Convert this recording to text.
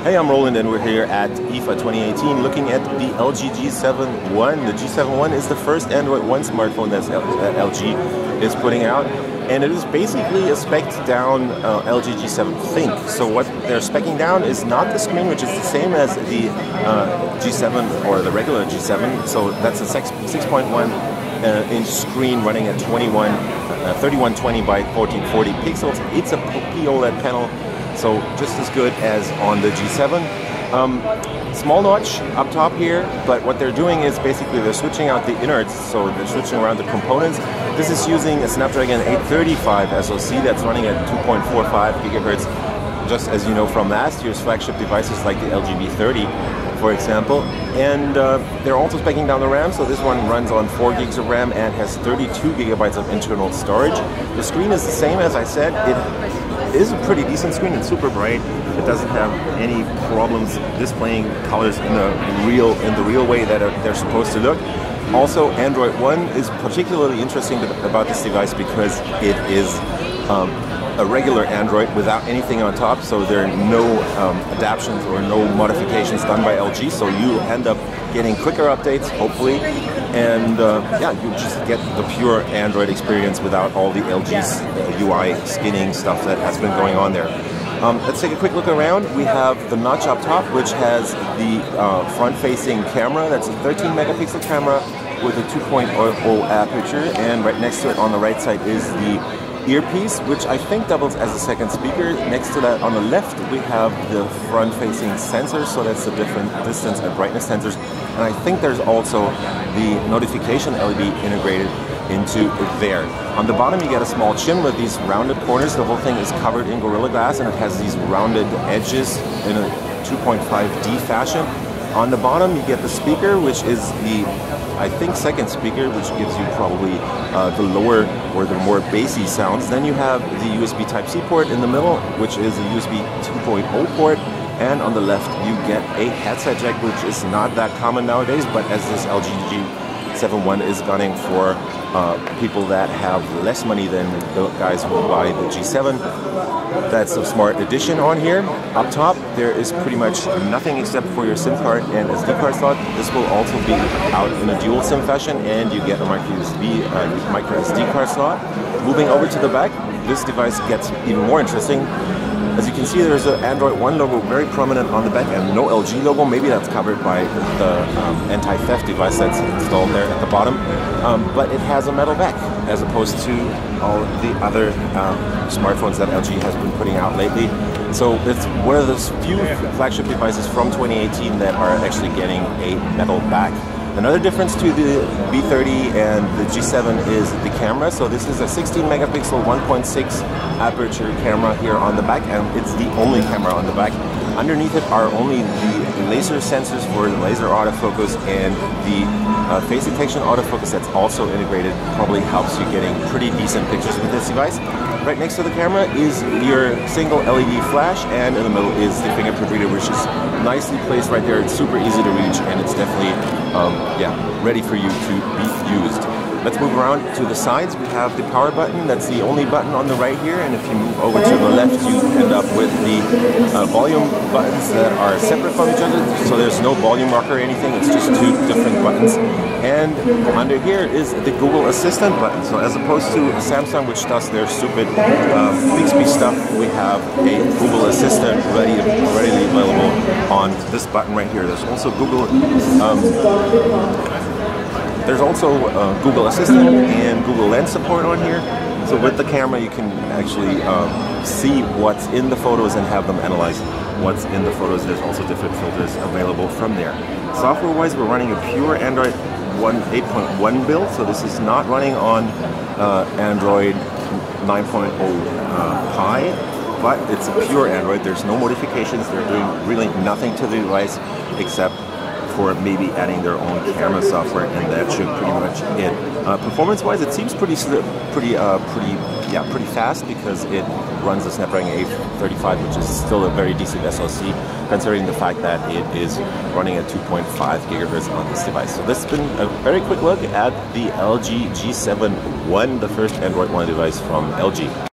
Hey, I'm Roland and we're here at IFA 2018 looking at the LG G7 One. The G7 One is the first Android One smartphone that LG is putting out, and it is basically a spec'd down LG G7 Think. So what they're speccing down is not the screen, which is the same as the G7 or the regular G7. So that's a 6.1 inch screen running at 3120 by 1440 pixels. It's a POLED panel, so just as good as on the G7. Small notch up top here, but what they're doing is basically they're switching out the innards, so they're switching around the components. This is using a Snapdragon 835 SoC that's running at 2.45 gigahertz, just as you know from last year's flagship devices like the LG V30, for example. And they're also speccing down the RAM, so this one runs on 4 gigs of RAM and has 32 gigabytes of internal storage. The screen is the same, as I said. It is a pretty decent screen. It's super bright. It doesn't have any problems displaying colors in the real way that they're supposed to look. Also, Android One is particularly interesting about this device because it is a regular Android without anything on top, so there are no adaptations or no modifications done by LG, so you end up getting quicker updates, hopefully, and yeah, you just get the pure Android experience without all the LG's UI skinning stuff that has been going on there. Let's take a quick look around. We have the notch up top, which has the front-facing camera. That's a 13 megapixel camera with a 2.0 aperture, and right next to it on the right side is the earpiece, which I think doubles as a second speaker. Next to that on the left we have the front-facing sensors, so that's the different distance and brightness sensors, and I think there's also the notification LED integrated into there. On the bottom you get a small chin with these rounded corners. The whole thing is covered in Gorilla Glass and it has these rounded edges in a 2.5D fashion. On the bottom you get the speaker, which is the, I think, second speaker, which gives you probably the lower or the more bassy sounds. Then you have the USB Type-C port in the middle, which is a USB 2.0 port. And on the left you get a headset jack, which is not that common nowadays, but as this LG G7 One is gunning for people that have less money than the guys who buy the G7. That's a smart addition on here. Up top there is pretty much nothing except for your SIM card and SD card slot. This will also be out in a dual SIM fashion, and you get a micro SD card slot. Moving over to the back, this device gets even more interesting. As you can see, there's an Android One logo very prominent on the back and no LG logo. Maybe that's covered by the anti-theft device that's installed there at the bottom. But it has a metal back as opposed to all the other smartphones that LG has been putting out lately. So it's one of those few flagship devices from 2018 that are actually getting a metal back. Another difference to the V30 and the G7 is the camera. So this is a 16 megapixel 1.6 aperture camera here on the back, and it's the only camera on the back. Underneath it are only the laser sensors for the laser autofocus and the face detection autofocus that's also integrated. Probably helps you getting pretty decent pictures with this device. Right next to the camera is your single LED flash, and in the middle is the fingerprint reader, which is nicely placed right there. It's super easy to reach, and it's definitely yeah, ready for you to be used. Let's move around to the sides. We have the power button. That's the only button on the right here, and if you move over to the left you end up with the volume buttons that are separate from each other, so there's no volume rocker or anything. It's just two different buttons. And under here is the Google Assistant button. So as opposed to Samsung, which does their stupid Bixby stuff, we have a Google Assistant readily available on this button right here. There's also Google Google Assistant and Google Lens support on here. So with the camera you can actually see what's in the photos and have them analyze what's in the photos. There's also different filters available from there. Software-wise, we're running a pure Android 8.1 build, so this is not running on Android 9.0 Pie, but it's a pure Android. There's no modifications. They're doing really nothing to the device except for maybe adding their own camera software, and that should pretty much it. Performance-wise, it seems pretty fast because it runs a Snapdragon 835, which is still a very decent SoC, considering the fact that it is running at 2.5 gigahertz on this device. So this has been a very quick look at the LG G7 One, the first Android One device from LG.